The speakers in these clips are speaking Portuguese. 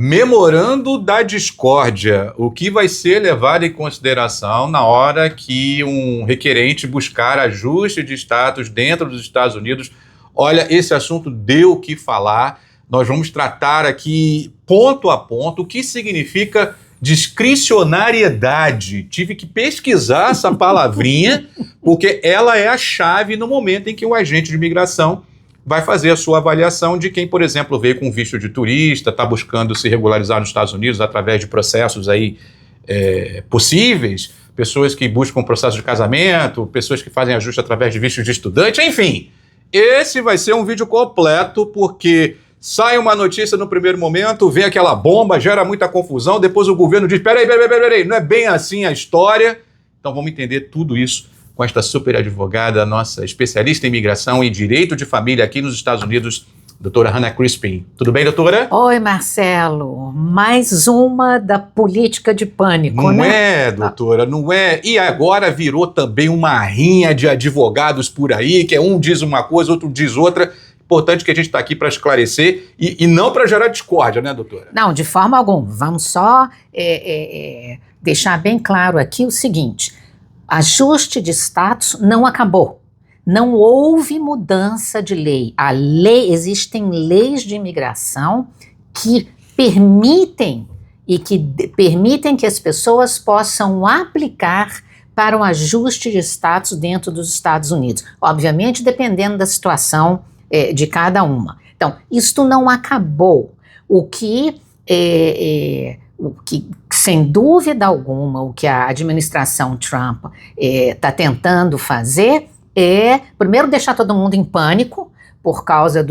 Memorando da discórdia, o que vai ser levado em consideração na hora que um requerente buscar ajuste de status dentro dos Estados Unidos. Olha, esse assunto deu o que falar. Nós vamos tratar aqui ponto a ponto o que significa discricionariedade. Tive que pesquisar essa palavrinha, porque ela é a chave no momento em que o agente de imigração vai fazer a sua avaliação de quem, por exemplo, veio com visto de turista, está buscando se regularizar nos Estados Unidos através de processos aí possíveis, pessoas que buscam processo de casamento, pessoas que fazem ajuste através de visto de estudante, enfim. Esse vai ser um vídeo completo, porque sai uma notícia no primeiro momento, vem aquela bomba, gera muita confusão, depois o governo diz, peraí, não é bem assim a história. Então vamos entender tudo isso com esta super advogada, nossa especialista em imigração e direito de família aqui nos Estados Unidos, doutora Hannah Crispin. Tudo bem, doutora? Oi, Marcelo. Mais uma da política de pânico, não né? Não é, doutora, não é. E agora virou também uma rinha de advogados por aí, que um diz uma coisa, outro diz outra. Importante que a gente está aqui para esclarecer e não para gerar discórdia, né, doutora? Não, de forma alguma. Vamos só deixar bem claro aqui o seguinte: ajuste de status não acabou. Não houve mudança de lei. Existem leis de imigração que permitem que as pessoas possam aplicar para um ajuste de status dentro dos Estados Unidos. Obviamente, dependendo da situação de cada uma. Então, isto não acabou. O que, sem dúvida alguma, o que a administração Trump está tentando fazer é, primeiro, deixar todo mundo em pânico por causa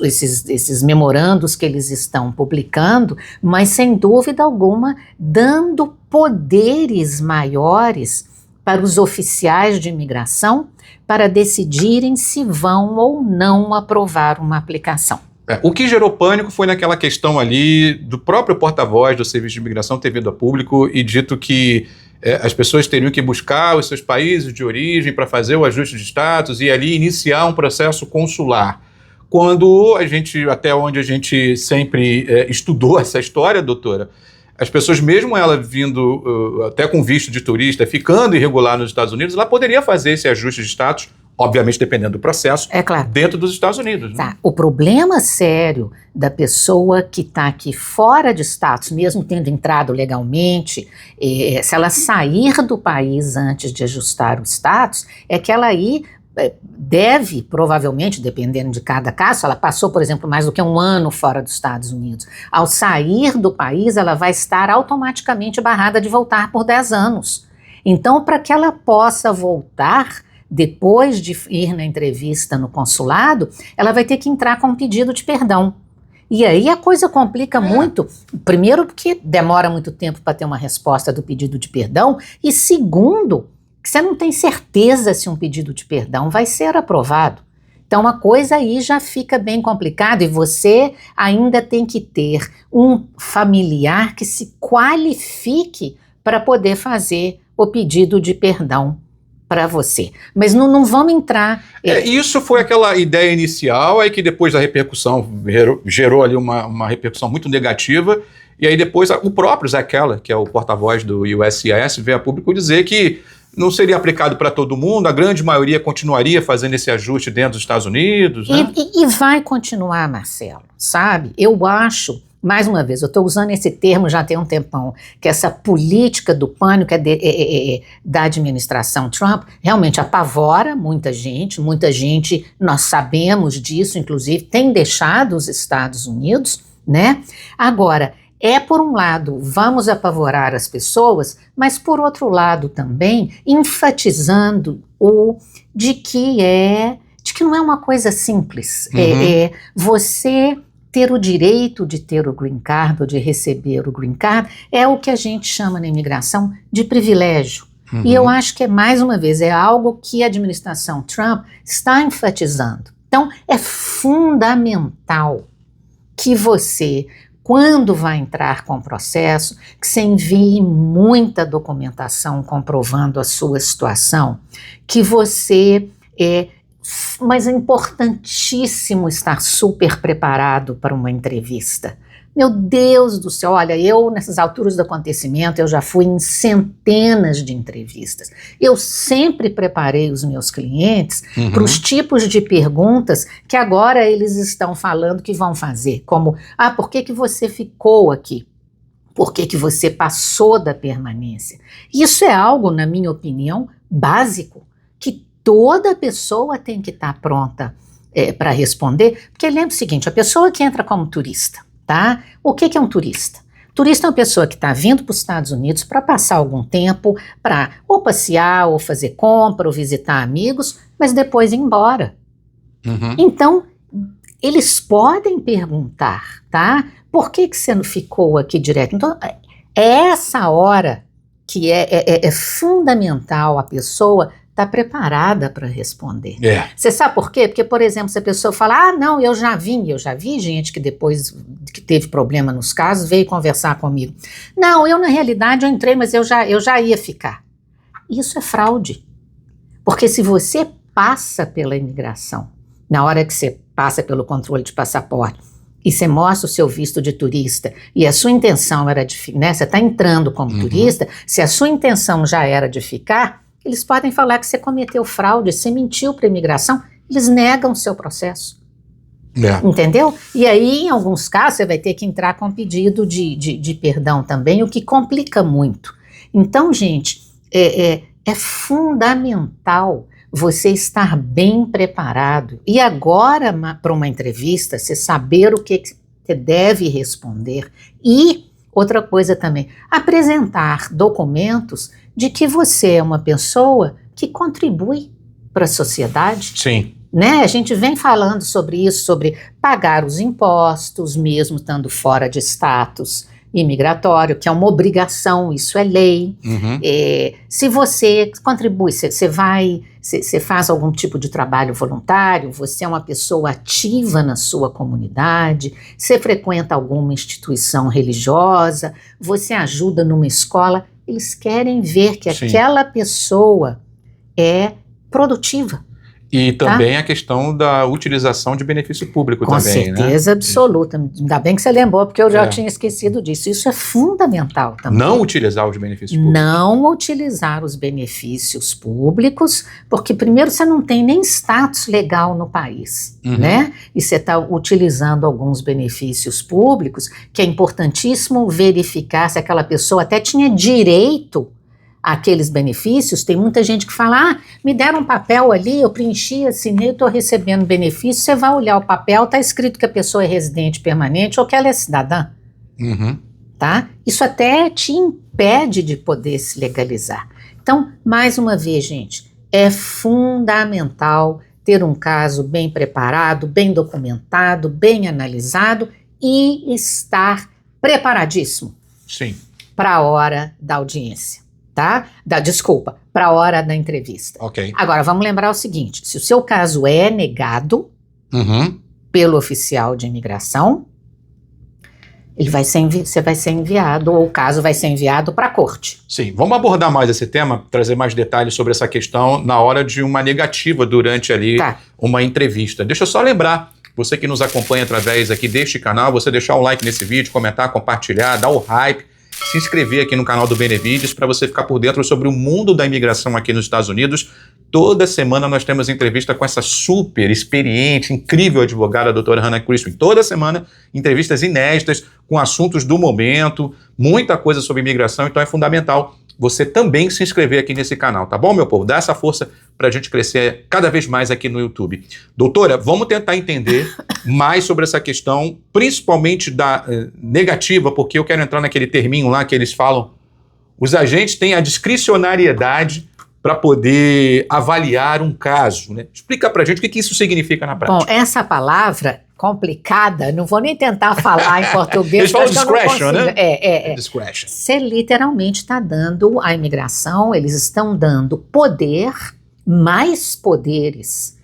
esses memorandos que eles estão publicando, mas, sem dúvida alguma, dando poderes maiores para os oficiais de imigração para decidirem se vão ou não aprovar uma aplicação. O que gerou pânico foi naquela questão ali do próprio porta-voz do Serviço de Imigração ter vindo a público e dito que as pessoas teriam que buscar os seus países de origem para fazer o ajuste de status e ali iniciar um processo consular. Quando até onde a gente sempre estudou essa história, doutora, as pessoas, mesmo ela vindo até com visto de turista, ficando irregular nos Estados Unidos, ela poderia fazer esse ajuste de status, obviamente dependendo do processo, claro, dentro dos Estados Unidos. Tá. Né? O problema sério da pessoa que está aqui fora de status, mesmo tendo entrado legalmente, se ela sair do país antes de ajustar o status, é que ela aí deve, provavelmente, dependendo de cada caso, ela passou, por exemplo, mais do que um ano fora dos Estados Unidos. Ao sair do país, ela vai estar automaticamente barrada de voltar por 10 anos. Então, para que ela possa voltar, depois de ir na entrevista no consulado, ela vai ter que entrar com um pedido de perdão. E aí a coisa complica muito, primeiro porque demora muito tempo para ter uma resposta do pedido de perdão, e segundo, que você não tem certeza se um pedido de perdão vai ser aprovado. Então a coisa aí já fica bem complicada e você ainda tem que ter um familiar que se qualifique para poder fazer o pedido de perdão para você. Mas não vamos entrar... Isso foi aquela ideia inicial, aí que depois a repercussão gerou ali uma repercussão muito negativa, e aí depois o próprio Zach Keller, que é o porta-voz do USCIS, veio a público dizer que não seria aplicado para todo mundo, a grande maioria continuaria fazendo esse ajuste dentro dos Estados Unidos. Né? E vai continuar, Marcelo, sabe? Eu acho, mais uma vez, eu estou usando esse termo já tem um tempão, que essa política do pânico da administração Trump realmente apavora muita gente, nós sabemos disso, inclusive, tem deixado os Estados Unidos, né? Agora, por um lado, vamos apavorar as pessoas, mas por outro lado também enfatizando de que não é uma coisa simples. Uhum. Você ter o direito de ter o green card ou de receber o green card é o que a gente chama na imigração de privilégio. Uhum. E eu acho que, mais uma vez, é algo que a administração Trump está enfatizando. Então, é fundamental que você, quando vai entrar com o processo, que você envie muita documentação comprovando a sua situação, que você... Mas é importantíssimo estar super preparado para uma entrevista, Meu Deus do céu, olha, eu nessas alturas do acontecimento, eu já fui em centenas de entrevistas. Eu sempre preparei os meus clientes para os tipos de perguntas que agora eles estão falando que vão fazer, como, por que que você ficou aqui? Por que que você passou da permanência? Isso é algo, na minha opinião, básico, que toda pessoa tem que estar pronta para responder, porque lembre o seguinte, a pessoa que entra como turista, tá? O que é um turista? Turista é uma pessoa que está vindo para os Estados Unidos para passar algum tempo, para ou passear, ou fazer compra, ou visitar amigos, mas depois ir embora. Então, eles podem perguntar, tá? Por que que você não ficou aqui direto? Então, é essa hora que é fundamental a pessoa estar preparada para responder. Você sabe por quê? Porque, por exemplo, se a pessoa fala, não, eu já vi gente que depois que teve problema nos casos, veio conversar comigo. Não, na realidade, eu entrei, mas eu já ia ficar. Isso é fraude. Porque se você passa pela imigração, na hora que você passa pelo controle de passaporte, e você mostra o seu visto de turista, e a sua intenção era de, né, você está entrando como turista, se a sua intenção já era de ficar, eles podem falar que você cometeu fraude, você mentiu para a imigração, eles negam o seu processo. Entendeu? E aí, em alguns casos, você vai ter que entrar com pedido de perdão também, o que complica muito. Então, gente, é fundamental você estar bem preparado. E agora, para uma entrevista, você saber o que você deve responder. E, outra coisa também, apresentar documentos de que você é uma pessoa que contribui para a sociedade. Sim. Né? A gente vem falando sobre isso, sobre pagar os impostos, mesmo estando fora de status imigratório, que é uma obrigação, isso é lei. Se você contribui, você faz algum tipo de trabalho voluntário, você é uma pessoa ativa na sua comunidade, você frequenta alguma instituição religiosa, você ajuda numa escola, eles querem ver que aquela pessoa é produtiva. E também a questão da utilização de benefício público Com também, certeza absoluta. Ainda bem que você lembrou, porque eu já tinha esquecido disso. Isso é fundamental também. Não utilizar os benefícios públicos. Não utilizar os benefícios públicos, porque primeiro você não tem nem status legal no país, né? E você está utilizando alguns benefícios públicos, que é importantíssimo verificar se aquela pessoa até tinha direito aqueles benefícios. Tem muita gente que fala, me deram um papel ali, eu preenchi, assinei, eu estou recebendo benefício. Você vai olhar o papel, está escrito que a pessoa é residente permanente ou que ela é cidadã. Tá? Isso até te impede de poder se legalizar. Então, mais uma vez, gente, é fundamental ter um caso bem preparado, bem documentado, bem analisado e estar preparadíssimo. Sim. Para a hora da audiência. Tá? Desculpa, para a hora da entrevista. Ok. Agora, vamos lembrar o seguinte, se o seu caso é negado pelo oficial de imigração, você vai ser enviado, ou o caso vai ser enviado para a corte. Sim, vamos abordar mais esse tema, trazer mais detalhes sobre essa questão na hora de uma negativa durante ali uma entrevista. Deixa eu só lembrar, você que nos acompanha através aqui deste canal, você deixar um like nesse vídeo, comentar, compartilhar, dar o hype, se inscrever aqui no canal do Benevides para você ficar por dentro sobre o mundo da imigração aqui nos Estados Unidos. Toda semana nós temos entrevista com essa super experiente, incrível advogada, a doutora Hannah Crispin. Toda semana, entrevistas inéditas com assuntos do momento, muita coisa sobre imigração, então é fundamental você também se inscrever aqui nesse canal, tá bom, meu povo? Dá essa força para a gente crescer cada vez mais aqui no YouTube. Doutora, vamos tentar entender mais sobre essa questão, principalmente da negativa, porque eu quero entrar naquele terminho lá que eles falam, os agentes têm a discricionariedade para poder avaliar um caso, né? Explica pra gente o que isso significa na prática. Bom, essa palavra complicada, não vou nem tentar falar em português. Eles falam discretion, né? Discretion. Você literalmente está dando à imigração, eles estão dando poder, mais poderes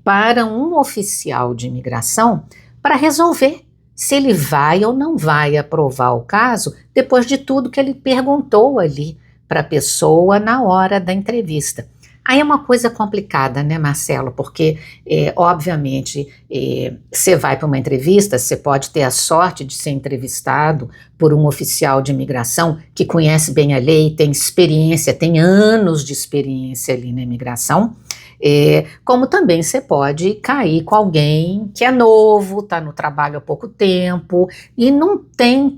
para um oficial de imigração para resolver se ele vai ou não vai aprovar o caso depois de tudo que ele perguntou ali para a pessoa na hora da entrevista. Aí é uma coisa complicada, né, Marcelo? Porque, obviamente, você vai para uma entrevista, você pode ter a sorte de ser entrevistado por um oficial de imigração que conhece bem a lei, tem experiência, tem anos de experiência ali na imigração. Como também você pode cair com alguém que é novo, está no trabalho há pouco tempo e não tem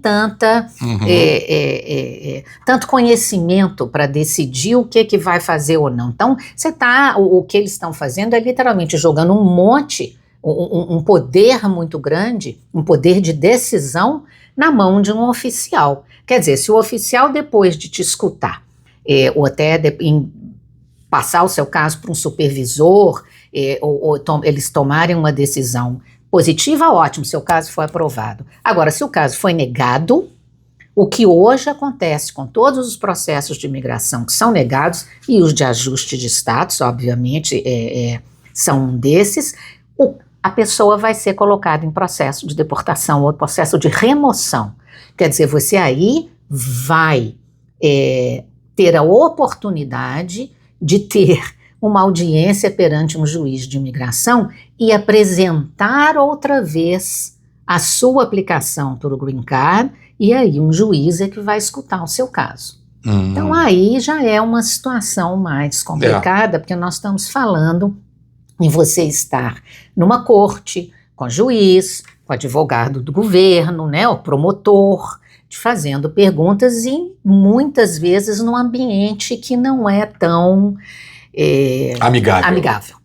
tanto conhecimento para decidir o que vai fazer ou não. Então, o que eles estão fazendo é literalmente jogando um poder muito grande, um poder de decisão na mão de um oficial. Quer dizer, se o oficial, depois de te escutar, ou até passar o seu caso para um supervisor, eles tomarem uma decisão positiva, ótimo, seu caso foi aprovado. Agora, se o caso foi negado, o que hoje acontece com todos os processos de imigração que são negados, e os de ajuste de status, obviamente, são um desses, a pessoa vai ser colocada em processo de deportação ou processo de remoção. Quer dizer, você aí vai ter a oportunidade de ter uma audiência perante um juiz de imigração e apresentar outra vez a sua aplicação para o Green Card, e aí um juiz é que vai escutar o seu caso. Então aí já é uma situação mais complicada, porque nós estamos falando em você estar numa corte, com juiz, com advogado do governo, né, o promotor, te fazendo perguntas e muitas vezes num ambiente que não é tão amigável.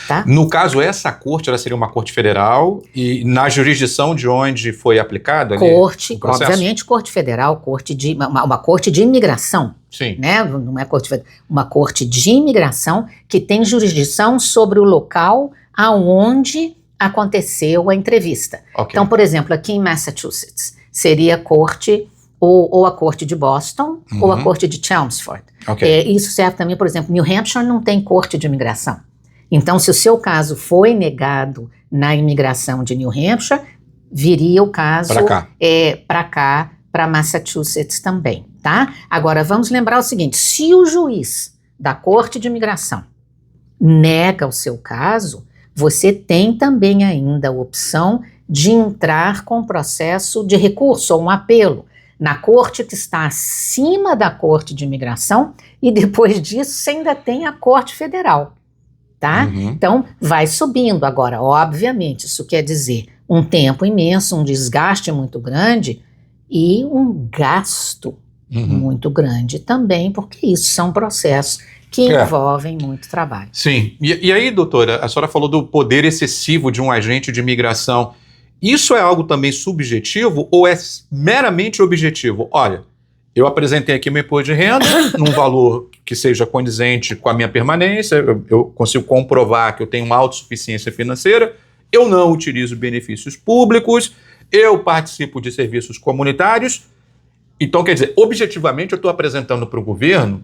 Tá? No caso, essa corte, ela seria uma corte federal e na jurisdição de onde foi aplicada? Corte, obviamente corte federal, uma corte de imigração. Sim. Né? Não é corte federal, uma corte de imigração que tem jurisdição sobre o local aonde aconteceu a entrevista. Okay. Então, por exemplo, aqui em Massachusetts, seria a corte ou a corte de Boston ou a corte de Chelmsford. Okay. Isso serve também, por exemplo, New Hampshire não tem corte de imigração. Então, se o seu caso foi negado na imigração de New Hampshire, viria o caso para cá, para Massachusetts também, tá? Agora, vamos lembrar o seguinte, se o juiz da corte de imigração nega o seu caso, você tem também ainda a opção de entrar com processo de recurso ou um apelo na corte que está acima da corte de imigração e depois disso você ainda tem a corte federal, tá? Então vai subindo. Agora, obviamente, isso quer dizer um tempo imenso, um desgaste muito grande e um gasto muito grande também, porque isso são processos que envolvem muito trabalho. Sim. E aí, doutora, a senhora falou do poder excessivo de um agente de imigração. Isso é algo também subjetivo ou é meramente objetivo? Olha, eu apresentei aqui meu imposto de renda num valor que seja condizente com a minha permanência, eu consigo comprovar que eu tenho uma autossuficiência financeira, eu não utilizo benefícios públicos, eu participo de serviços comunitários. Então, quer dizer, objetivamente eu estou apresentando para o governo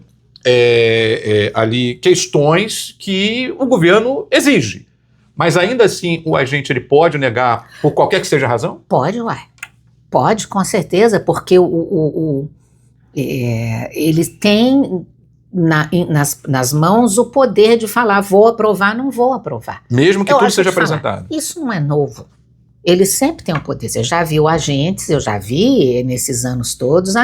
ali questões que o governo exige. Mas ainda assim o agente ele pode negar por qualquer que seja a razão? Pode, pode, com certeza, porque ele tem nas mãos o poder de falar vou aprovar, não vou aprovar. Mesmo que tudo seja apresentado. Isso não é novo. Ele sempre tem o poder. Você já viu agentes, eu já vi nesses anos todos,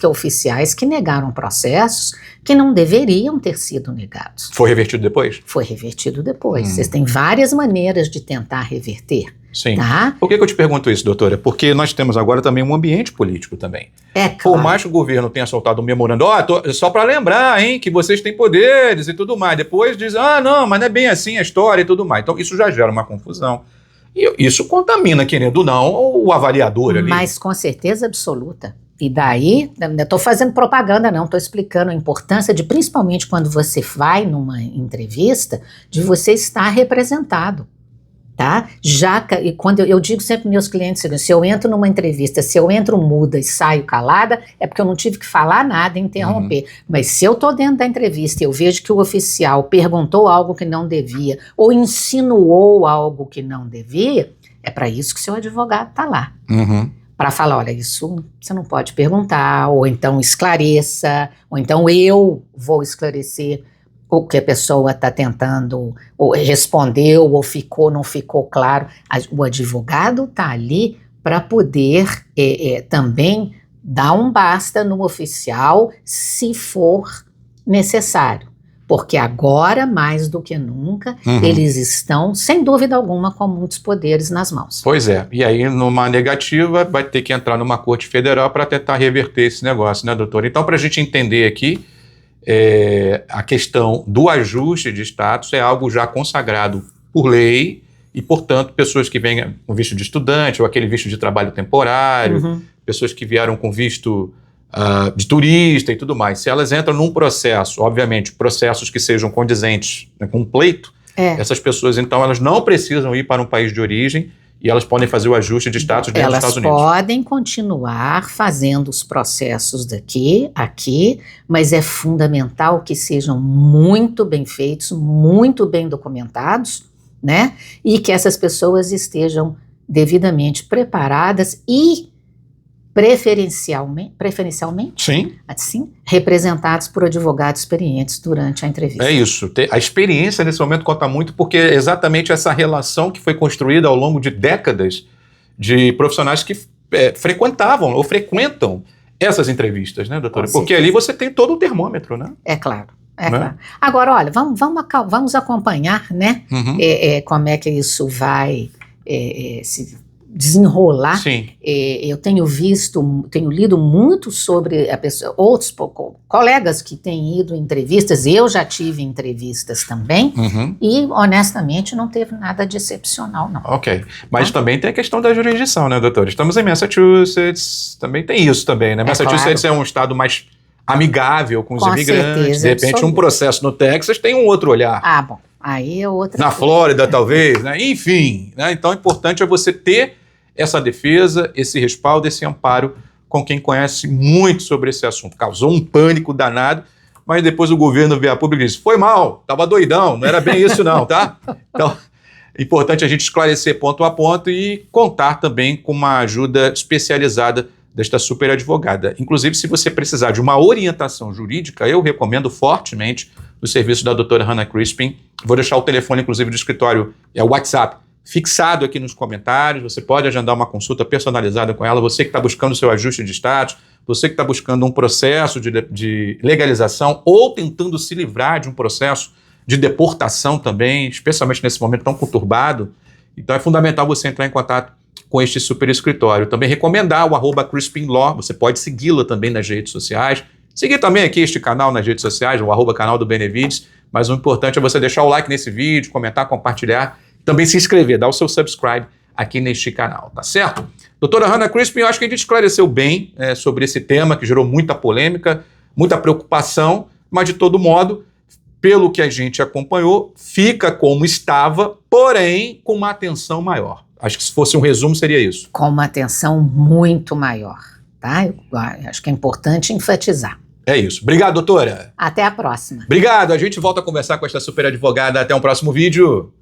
oficiais que negaram processos que não deveriam ter sido negados. Foi revertido depois? Foi revertido depois. Vocês têm várias maneiras de tentar reverter. Sim. Tá? Por que eu te pergunto isso, doutora? Porque nós temos agora também um ambiente político também. Claro. Por mais que o governo tenha soltado um memorando, só para lembrar, hein, que vocês têm poderes e tudo mais. Depois diz, não, mas não é bem assim a história e tudo mais. Então isso já gera uma confusão. E isso contamina, querendo ou não, o avaliador ali. Mas com certeza absoluta. E daí, não estou fazendo propaganda não, estou explicando a importância de, principalmente quando você vai numa entrevista, de você estar representado. Tá? E quando eu digo sempre para meus clientes, se eu entro numa entrevista, se eu entro muda e saio calada, é porque eu não tive que falar nada e interromper. Mas se eu estou dentro da entrevista e eu vejo que o oficial perguntou algo que não devia ou insinuou algo que não devia, é para isso que seu advogado está lá. Para falar, olha, isso você não pode perguntar, ou então esclareça, ou então eu vou esclarecer. o que a pessoa está tentando, ou respondeu, ou ficou, não ficou claro. O advogado está ali para poder também dar um basta no oficial, se for necessário. Porque agora, mais do que nunca, eles estão, sem dúvida alguma, com muitos poderes nas mãos. Pois é, e aí numa negativa vai ter que entrar numa corte federal para tentar reverter esse negócio, né, doutor? Então, para a gente entender aqui, a questão do ajuste de status é algo já consagrado por lei e, portanto, pessoas que vêm com visto de estudante ou aquele visto de trabalho temporário, pessoas que vieram com visto de turista e tudo mais, se elas entram num processo, obviamente, processos que sejam condizentes, né, com um pleito, essas pessoas, então, elas não precisam ir para um país de origem e elas podem fazer o ajuste de status dentro dos Estados Unidos. Elas podem continuar fazendo os processos aqui, mas é fundamental que sejam muito bem feitos, muito bem documentados, né? E que essas pessoas estejam devidamente preparadas e preferencialmente Sim. assim, representados por advogados experientes durante a entrevista. É isso. A experiência nesse momento conta muito porque é exatamente essa relação que foi construída ao longo de décadas de profissionais que frequentavam ou frequentam essas entrevistas, né, doutora? Porque ali você tem todo o termômetro, né? É claro. Claro. Agora, olha, vamos acompanhar, né? Como é que isso vai se desenrolar. Sim. Eu tenho lido muito sobre outros colegas que têm ido em entrevistas, eu já tive entrevistas também, e honestamente não teve nada de excepcional, não. Ok, mas também tem a questão da jurisdição, né, doutor? Estamos em Massachusetts, também tem isso também, né? Massachusetts claro. É um estado mais amigável com os imigrantes, certeza, de repente absoluta. Um processo no Texas tem um outro olhar. Ah, bom, aí é outra Na Flórida, talvez, né? Enfim, né? Então o importante é você ter essa defesa, esse respaldo, esse amparo com quem conhece muito sobre esse assunto. Causou um pânico danado, mas depois o governo veio a público e disse, foi mal, tava doidão, não era bem isso não, tá? Então, é importante a gente esclarecer ponto a ponto e contar também com uma ajuda especializada desta super advogada. Inclusive, se você precisar de uma orientação jurídica, eu recomendo fortemente o serviço da doutora Hannah Crispin. Vou deixar o telefone, inclusive, do escritório, o WhatsApp, fixado aqui nos comentários. Você pode agendar uma consulta personalizada com ela, você que está buscando o seu ajuste de status, você que está buscando um processo de legalização ou tentando se livrar de um processo de deportação também, especialmente nesse momento tão conturbado. Então é fundamental você entrar em contato com este super escritório. Também recomendar o @Crispin Law, você pode segui-la também nas redes sociais, seguir também aqui este canal nas redes sociais, o @canal do Benevides, mas o importante é você deixar o like nesse vídeo, comentar, compartilhar, também se inscrever, dar o seu subscribe aqui neste canal, tá certo? Doutora Hannah Crispin, eu acho que a gente esclareceu bem sobre esse tema que gerou muita polêmica, muita preocupação, mas de todo modo, pelo que a gente acompanhou, fica como estava, porém com uma atenção maior. Acho que se fosse um resumo seria isso. Com uma atenção muito maior, tá? Eu acho que é importante enfatizar. É isso. Obrigado, doutora. Até a próxima. Obrigado. A gente volta a conversar com esta super advogada. Até um próximo vídeo.